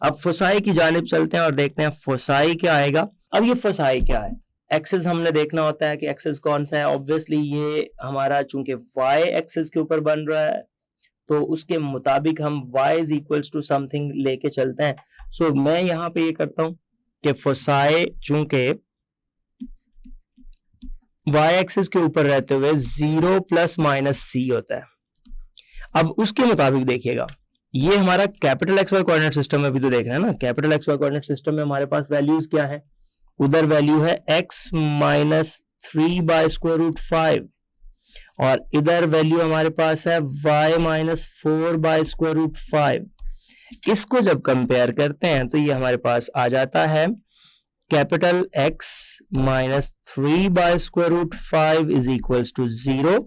अब फोसाई की जानिब चलते हैं और देखते हैं फोसाई क्या आएगा। अब ये फोसाई क्या है? एक्सिस हमने देखना होता है कि एक्सिस कौन सा है। ऑब्वियसली ये हमारा चूंकि y एक्सिस के ऊपर बन रहा है तो उसके मुताबिक हम y is equals to something लेके चलते हैं। सो मैं यहाँ पे ये करता हूं कि फोसाई चूंकि y एक्सिस के ऊपर रहते हुए 0 प्लस माइनस c होता है। अब उसके मुताबिक देखिएगा, ये हमारा capital x Y coordinate system में भी तो देख रहे हैं ना। Capital x Y coordinate system में हमारे पास वैल्यूज क्या है? उधर वैल्यू है x minus 3 by square root 5, और इधर वैल्यू हमारे पास है y minus 4 by square root 5। इसको जब कंपेयर करते हैं तो ये हमारे पास आ जाता है capital x minus 3 by square root 5 is equals to 0,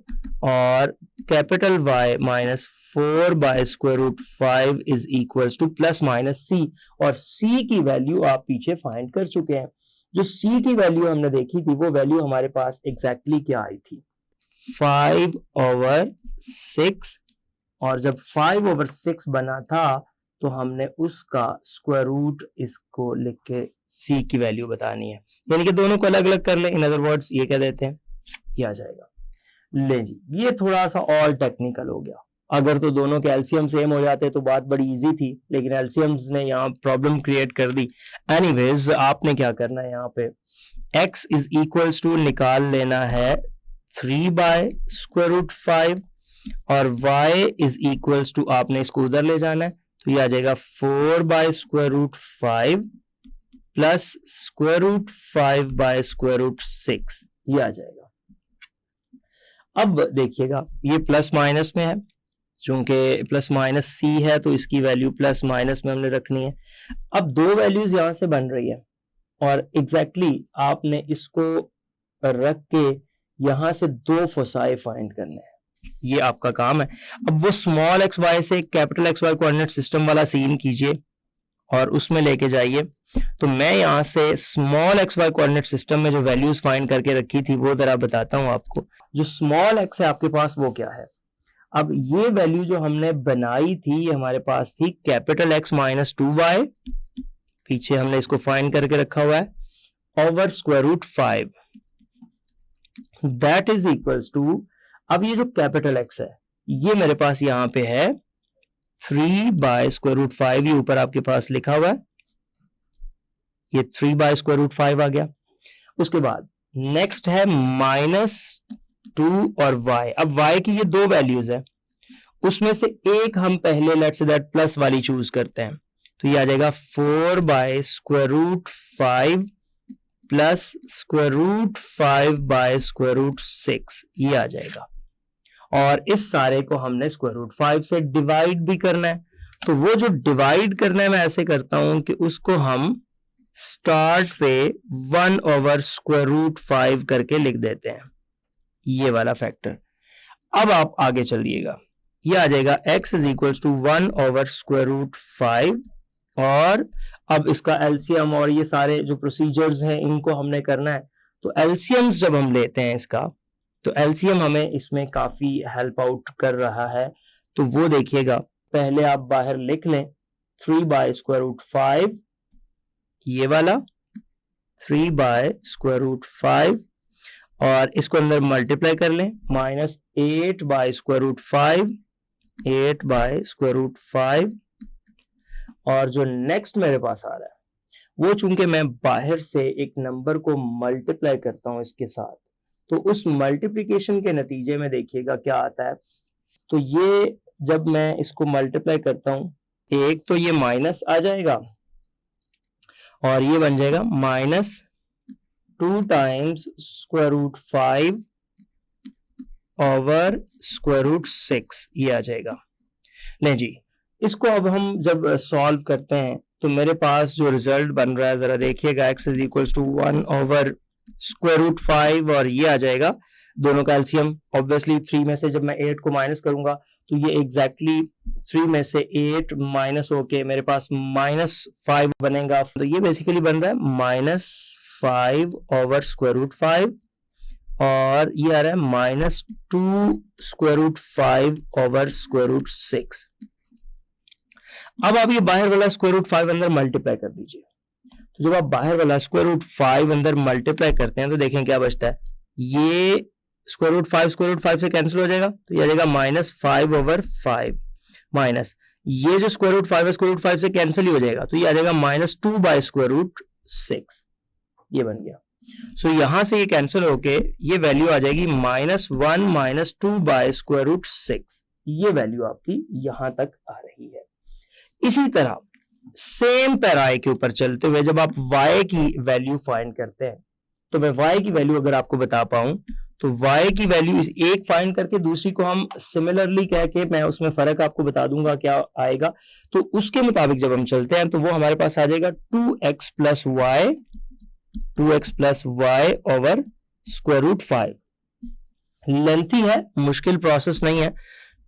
और capital y minus 4 by square root 5 is equals to plus minus c, और c की वैल्यू आप पीछे फाइंड कर चुके हैं। जो c की वैल्यू हमने देखी थी वो वैल्यू हमारे पास एग्जैक्टली क्या आई थी? 5 ओवर 6, और जब 5 ओवर 6 बना था तो हमने उसका स्क्वायर रूट इसको लिख के c की वैल्यू बतानी है, यानी कि दोनों को अलग अलग कर ले। इन अदर वर्ड्स ये क्या देते हैं, ये आ जाएगा। ले जी, ये थोड़ा सा और टेक्निकल हो गया। अगर तो दोनों के एलसीएम सेम हो जाते तो बात बड़ी इजी थी, लेकिन एलसीएम्स ने यहाँ प्रॉब्लम क्रिएट कर दी। एनीवेज, आपने क्या करना है, यहाँ पे x इज इक्वल्स टू निकाल लेना है 3 बाय स्क्वायर रूट 5, और y इज इक्वल्स टू आपने इसको उधर ले जाना है, तो ये आ जाएगा 4 by square root 5 plus square root 5 by square root 6, ये आ जाएगा। अब देखिएगा, ये प्लस माइनस में है, चूंकि प्लस माइनस सी है तो इसकी वैल्यू प्लस माइनस में हमने रखनी है। अब दो वैल्यूज यहां से बन रही है, और एग्जैक्टली आपने इसको रख के यहां से दो फोसाई फाइंड करने हैं, ये आपका काम है। अब वो स्मॉल एक्स वाई से capital x Y coordinate system वाला सीन कीजिए और उसमें लेके जाइए। तो मैं यहां से small x Y coordinate system में जो वैल्यूज फाइंड करके रखी थी वो जरा बताता हूं आपको। जो स्मॉल एक्स है आपके पास वो क्या है? अब ये वैल्यू जो हमने बनाई थी हमारे पास थी कैपिटल एक्स माइनस 2y, पीछे हमने इसको फाइंड करके रखा हुआ है, over square root 5, that is equals to, अब ये जो कैपिटल एक्स है ये मेरे पास यहां पे है 3 बाय स्क्वायर रूट 5, ये ऊपर आपके पास लिखा हुआ है, ये 3 बाय स्क्वायर रूट 5 आ गया। उसके बाद नेक्स्ट है माइनस 2 और y। अब y की ये दो वैल्यूज है, उसमें से एक हम पहले लेट्स से दैट प्लस वाली चूज करते हैं, तो ये आ जाएगा 4 by square root 5 plus square root 5 by square root 6, ये आ जाएगा। और इस सारे को हमने स्क्वायर रूट 5 से डिवाइड भी करना है। तो वो जो डिवाइड करना है मैं ऐसे करता हूं कि उसको हम स्टार्ट पे 1 ओवर स्क्वायर रूट 5 करके लिख देते हैं, ये वाला फैक्टर। अब आप आगे चलिएगा, ये आ जाएगा x is equals to 1 over square root 5, और अब इसका एलसीएम और ये सारे जो प्रोसीजर्स हैं इनको हमने करना है। तो एलसीएम्स जब हम लेते हैं इसका, तो एलसीएम हमें इसमें काफी हेल्प आउट कर रहा है। तो वो देखिएगा, पहले आप बाहर लिख लें 3 बाय स्क्वायर रूट 5, ये वाला 3 बाय स्क्वायर रूट 5, और इसको अंदर मल्टीप्लाई कर लें, minus 8 by square root 5, 8 by square root 5, और जो नेक्स्ट मेरे पास आ रहा है वो चूंकि मैं बाहर से एक नंबर को मल्टीप्लाई करता हूं इसके साथ, तो उस मल्टीप्लिकेशन के नतीजे में देखिएगा क्या आता है। तो ये जब मैं इसको मल्टीप्लाई करता हूं, एक तो ये माइनस आ जाएगा और ये बन जाएगा minus 2 times square root 5 over square root 6, ये आ जाएगा। नहीं जी, इसको अब हम जब सॉल्व करते हैं तो मेरे पास जो रिजल्ट बन रहा है जरा देखिएगा, x is equals to 1 over square root 5, और ये आ जाएगा दोनों का एलसीएम। ऑब्वियसली 3 में से जब मैं 8 को माइनस करूंगा तो ये एग्जैक्टली 3 में से 8 माइनस होके मेरे पास -5 बनेगा। तो ये बेसिकली बन रहा है -5 ओवर स्क्वायर रूट 5, और ये आ रहा है -2 square root 5 over square root 6। अब आप ये बाहर वाला स्क्वायर रूट 5 अंदर मल्टीप्लाई कर दीजिए। तो जब आप बाहर वाला स्क्वायर रूट 5 अंदर मल्टीप्लाई करते हैं तो देखें क्या बचता है, ये स्क्वायर रूट 5 से कैंसिल हो जाएगा, तो ये आ जाएगा -5 ओवर 5, माइनस ये जो स्क्वायर रूट 5 है स्क्वायर रूट 5 से कैंसिल ही हो जाएगा, तो ये आ जाएगा -2 बाय स्क्वायर रूट 6, ये बन गया। सो यहां से ये कैंसिल होके ये वैल्यू आ जाएगी -1 -2 बाय स्क्वायर रूट 6, ये वैल्यू आपकी यहां तक आ रही है। इसी तरह सेम पैराई के ऊपर चलते हुए जब आप y की वैल्यू फाइंड करते हैं, तो मैं y की वैल्यू अगर आपको बता पाऊं तो y की वैल्यू एक फाइंड करके दूसरी को हम सिमिलरली कह के मैं उसमें फर्क आपको बता दूंगा क्या आएगा। तो उसके मुताबिक जब हम चलते हैं तो वो हमारे पास आ जाएगा 2x plus y over square root 5। Lengthy है, मुश्किल प्रोसेस नहीं है।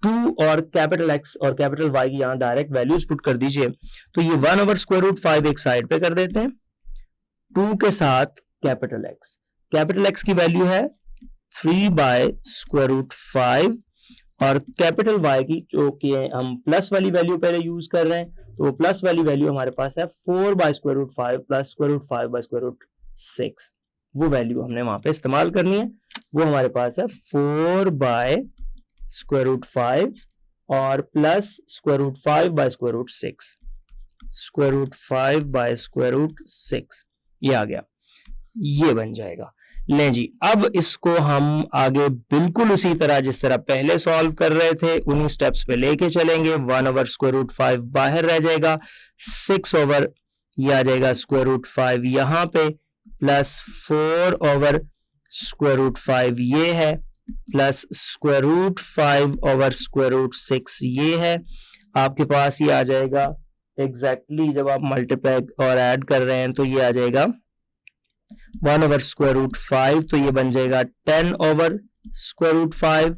2 और कैपिटल X और कैपिटल Y की यहां डायरेक्ट वैल्यूज पुट कर दीजिए। तो ये 1 ओवर स्क्वायर रूट 5 एक साइड पे कर देते हैं, 2 के साथ कैपिटल X की वैल्यू है 3 बाय स्क्वायर रूट 5, और कैपिटल Y की जो कि हम प्लस वाली वैल्यू पहले यूज कर रहे हैं, तो वो प्लस वाली वैल्यू हमारे पास है 4 by square root 5 plus square root 5 by square root 6। वो वैल्यू हमने वहां पे इस्तेमाल करनी है, वो हमारे पास है 4 बाय स्क्वायर रूट 5 और plus square root 5 by square root 6, square root 5 by square root 6, ये आ गया, ये बन जाएगा। ले जी, अब इसको हम आगे बिल्कुल उसी तरह जिस तरह पहले सॉल्व कर रहे थे उन्हीं स्टेप्स पे लेके चलेंगे। 1 ओवर स्क्वायर रूट 5 बाहर रह जाएगा, 6 ओवर ये आ जाएगा स्क्वायर रूट 5 यहां पे, प्लस 4 ओवर स्क्वायर रूट 5 ये है, plus square root 5 over square root 6 ये है। आपके पास ये आ जाएगा एग्जैक्टली जब आप मल्टीप्लाई और ऐड कर रहे हैं तो ये आ जाएगा 1 ओवर स्क्वायर रूट 5, तो ये बन जाएगा 10 over square root 5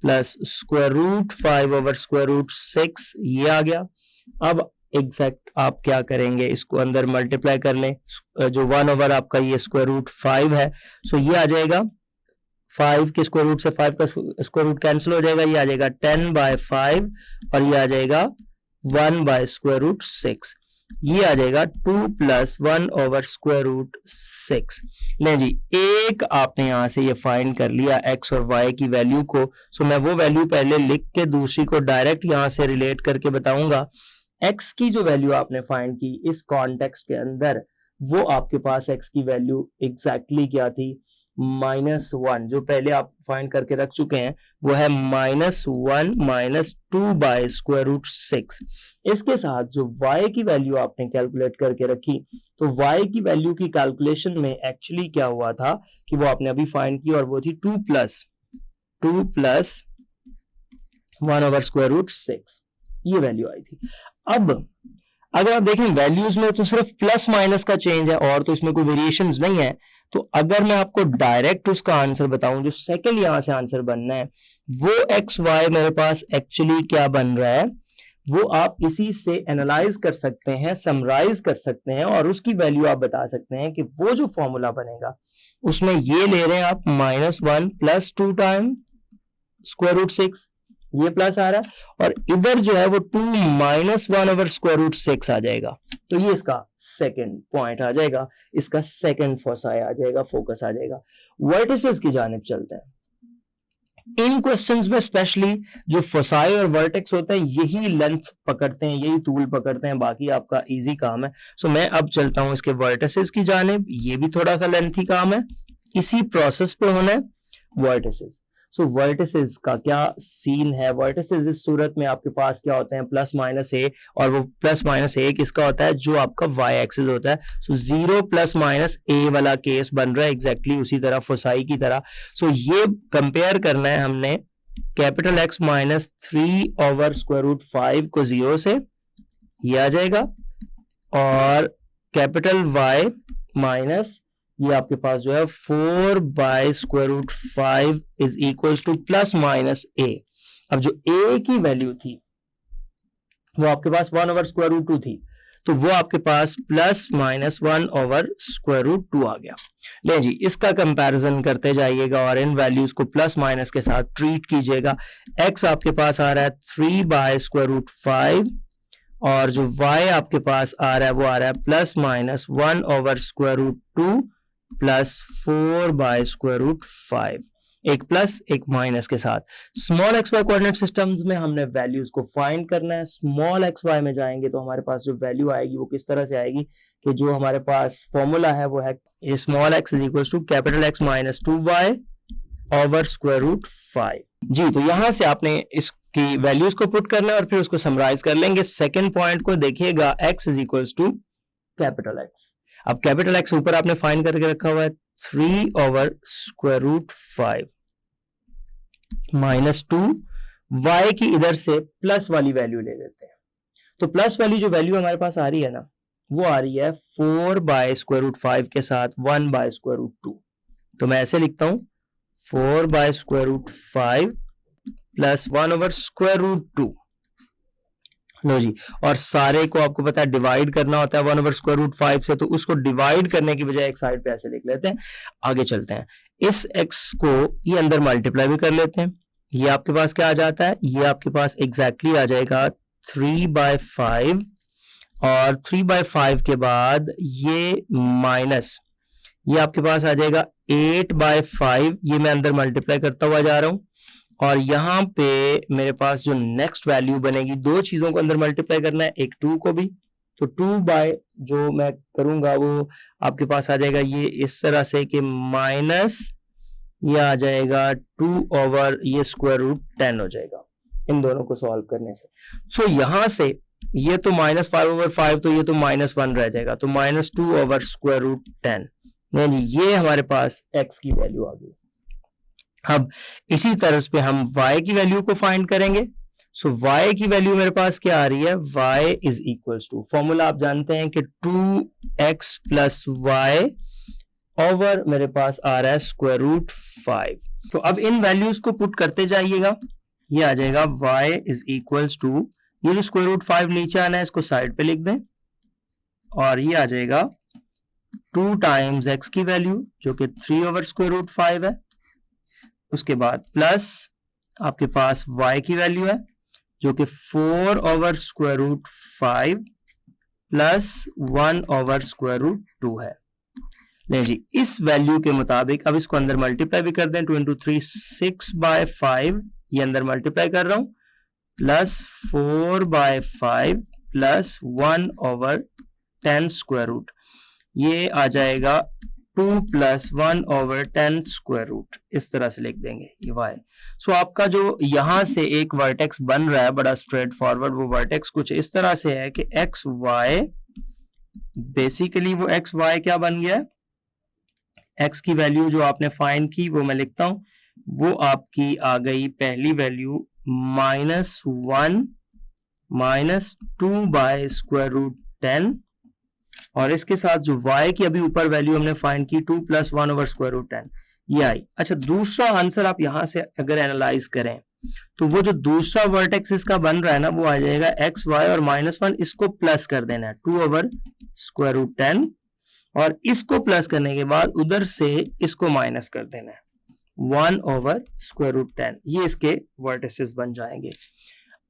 plus square root 5 over square root 6, ये आ गया। अब एग्जैक्ट आप क्या करेंगे, इसको अंदर मल्टीप्लाई कर लें, जो 1 ओवर आपका ये स्क्वायर रूट 5 है, सो ये आ जाएगा 5 के स्क्वायर रूट से 5 का स्क्वायर रूट कैंसिल हो जाएगा, ये आ जाएगा 10 बाय 5 और ये आ जाएगा 1 बाय स्क्वायर रूट 6, ये आ जाएगा 2 प्लस 1 ओवर स्क्वायर रूट 6। नहीं जी, एक आपने यहां से ये फाइंड कर लिया x और y की वैल्यू को, सो मैं वो वैल्यू पहले लिख के दूसरी को डायरेक्ट यहां से रिलेट करके बताऊंगा। x की जो वैल्यू आपने फाइंड की इस कॉन्टेक्स्ट के अंदर, वो आपके पास x की वैल्यू एग्जैक्टली क्या थी, -1, जो पहले आप फाइंड करके रख चुके हैं वो है -1 -2 बाय स्क्वायर रूट 6। इसके साथ जो y की वैल्यू आपने कैलकुलेट करके रखी, तो y की वैल्यू की कैलकुलेशन में एक्चुअली क्या हुआ था कि वो आपने अभी फाइंड की और वो थी 2 प्लस 1/√6 ये वैल्यू आई थी। अब अगर आप देखें वैल्यूज में तो सिर्फ प्लस माइनस का चेंज है और तो इसमें कोई वेरिएशंस नहीं है। तो अगर मैं आपको डायरेक्ट उसका आंसर बताऊं, जो सेकंड यहां से आंसर बनना है वो एक्स वाई मेरे पास एक्चुअली क्या बन रहा है, वो आप इसी से एनालाइज कर सकते हैं, समराइज कर सकते हैं और उसकी वैल्यू आप बता सकते हैं कि वो जो फॉर्मूला बनेगा उसमें ये ले रहे हैं आप -1 + 2 टाइम √6, ये प्लस आ रहा है और इधर जो है वो 2 - 1/√6 आ जाएगा। तो ये इसका सेकंड पॉइंट आ जाएगा, इसका सेकंड फोसाई आ जाएगा, फोकस आ जाएगा। वर्टिसेस की जानिब चलते हैं। इन क्वेश्चंस में स्पेशली जो फोसाई और वर्टेक्स होते हैं यही लेंथ पकड़ते हैं, यही टूल पकड़ते हैं, बाकी आपका इजी काम है। सो मैं अब चलता हूं इसके वर्टिसेस की जानिब। ये भी थोड़ा सा लेंथी काम है, इसी प्रोसेस पे होना है वर्टिसेस। सो वर्टिसेस का क्या सीन है? वर्टिसेस इस सूरत में आपके पास क्या होते हैं, +-a, और वो +-a किसका होता है, जो आपका y एक्सिस होता है। सो 0 +-a वाला केस बन रहा है एग्जैक्टली उसी तरह फोसाई की तरह। सो ये कंपेयर करना है हमने कैपिटल X - 3/√5 को 0 से, ये आ जाएगा, और कैपिटल Y माइनस ये आपके पास जो है 4/√5 इज इक्वल्स टू +-a। अब जो a की वैल्यू थी वो आपके पास 1/√2 थी, तो वो आपके पास +-1/√2 आ गया। ले जी, इसका कंपैरिजन करते जाइएगा और इन वैल्यूज को प्लस माइनस के साथ ट्रीट कीजिएगा। x आपके पास आ रहा है 3/√5 और जो y आपके पास आ रहा है वो आ रहा है +-1/√2 +4/√5, एक प्लस एक माइनस के साथ। Small x Y coordinate systems में हमने वैल्यूज को फाइंड करना है। स्मॉल एक्स वाई में जाएंगे तो हमारे पास जो वैल्यू आएगी वो किस तरह से आएगी कि जो हमारे पास फॉर्मूला है वो है small x is equal to capital X - 2y/√5। जी, तो यहां से आपने इसकी वैल्यूज को पुट करना है और फिर उसको समराइज कर लेंगे। सेकेंड पॉइंट को देखिएगा, x is equal to capital X। अब कैपिटल X ऊपर आपने फाइंड करके रखा हुआ है 3/√5 -2, y की इधर से प्लस वाली वैल्यू ले लेते हैं। तो प्लस वाली जो वैल्यू हमारे पास आ रही है ना, वो आ रही है 4/√5 के साथ 1/√2। तो मैं ऐसे लिखता हूं 4/√5 + 1/√2। लो जी, और सारे को आपको पता है डिवाइड करना होता है 1/√5 से, तो उसको डिवाइड करने की बजाय एक साइड पे ऐसे लिख लेते हैं। आगे चलते हैं, इस x को ये अंदर मल्टीप्लाई भी कर लेते हैं। ये आपके पास क्या आ जाता है, ये आपके पास एग्जैक्टली आ जाएगा 3/5 और 3/5 के बाद ये माइनस, ये आपके पास आ जाएगा 8/5। ये मैं अंदर मल्टीप्लाई करता हुआ जा रहा हूं और यहां पे मेरे पास जो नेक्स्ट वैल्यू बनेगी, दो चीजों को अंदर मल्टीप्लाई करना है, एक 2 को भी, तो 2 जो मैं करूंगा वो आपके पास आ जाएगा ये इस तरह से कि माइनस ये आ जाएगा 2 ये √10 हो जाएगा इन दोनों को सॉल्व करने से। सो यहां से ये तो -5/5, तो ये तो -1 रह जाएगा, तो -2/√10। नहीं जी, ये हमारे पास x की वैल्यू आ गई। अब इसी तरह पे हम y की वैल्यू को फाइंड करेंगे। सो y की वैल्यू मेरे पास क्या आ रही है, y is equals to, formula आप जानते हैं कि 2x + y ओवर मेरे पास आ रहा है √5। तो अब इन वैल्यूज को पुट करते जाइएगा, ये आ जाएगा y इज इक्वल्स टू, ये जो √5 नीचे आना है इसको साइड पे लिख दें और ये आ जाएगा 2 टाइम्स x की वैल्यू जो कि 3/√5 है, उसके बाद प्लस आपके पास y की वैल्यू है जो कि 4/√5 + 1/√2 है। नहीं जी, इस वैल्यू के मुताबिक अब इसको अंदर मल्टीप्लाई भी कर दें, 2 × 3 6/5, ये अंदर मल्टीप्लाई कर रहा हूं, प्लस 4/5 + 1/10², ये आ जाएगा 2 + 1/10², इस तरह से लिख देंगे ये y। सो आपका जो यहां से एक वर्टेक्स बन रहा है बड़ा स्ट्रेट फॉरवर्ड, वो वर्टेक्स कुछ इस तरह से है कि एक्स वाई, बेसिकली वो एक्स वाई क्या बन गया, एक्स की वैल्यू जो आपने फाइंड की वो मैं लिखता हूं वो आपकी आ गई पहली वैल्यू -1 -2 बाय स्क्वायर रूट 10, और इसके साथ जो y की अभी ऊपर वैल्यू हमने फाइंड की 2 + 1 ओवर स्क्वायर रूट 10 ये आई। अच्छा, दूसरा आंसर आप यहां से अगर एनालाइज करें तो वो जो दूसरा वर्टेक्स इसका बन रहा है ना, वो आ जाएगा x y और -1, इसको प्लस कर देना है 2 ओवर स्क्वायर रूट 10, और इसको प्लस करने के बाद उधर से इसको माइनस कर देना है 1 ओवर स्क्वायर रूट 10। ये इसके वर्टिसेस बन जाएंगे।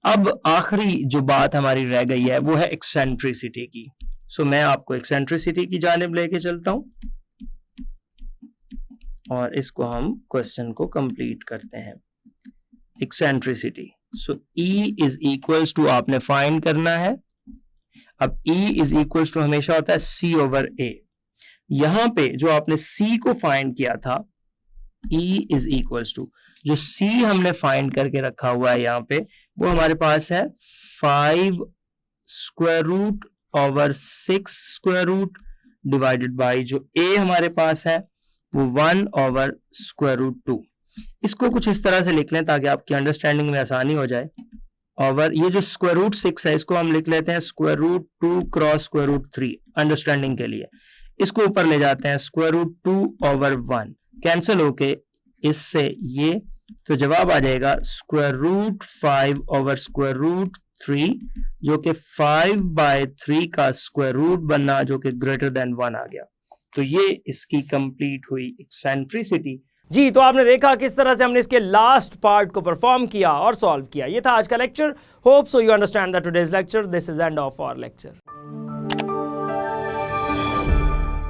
अब आखिरी जो बात हमारी रह गई है वो है एक्सेंट्रिसिटी की। सो मैं आपको एक्सेंट्रिसिटी की जानिब लेके चलता हूं और इसको हम क्वेश्चन को कंप्लीट करते हैं। Eccentricity, so E is equals to आपने फाइंड करना है। अब E इज इक्वल्स टू हमेशा होता है C ओवर A। यहां पे जो आपने C को फाइंड किया था, E इज इक्वल्स टू जो C हमने फाइंड करके रखा हुआ है यहाँ पे, वो हमारे पास है 5 square root over 6 square root divided by जो A हमारे पास है वो 1 ओवर स्क्वायर रूट 2। इसको कुछ इस तरह से लिख लें ताकि आपकी अंडरस्टैंडिंग में आसानी हो जाए। ओवर ये जो स्क्वायर रूट 6 है इसको हम लिख लेते हैं square root 2 cross square root 3 understanding के लिए। इसको ऊपर ले जाते हैं स्क्वायर रूट 2 ओवर 1, कैंसिल होके इससे ये, तो जवाब आ जाएगा square root 5 over square root 3, जो कि 5/3 का स्क्वायर रूट बनना, जो कि ग्रेटर देन 1 आ गया। तो ये इसकी कंप्लीट हुई एक्सेंट्रिसिटी। जी, तो आपने देखा किस तरह से हमने इसके लास्ट पार्ट को परफॉर्म किया और सॉल्व किया। ये था आज का lecture. Hope so you understand the today's lecture. This is end of our lecture.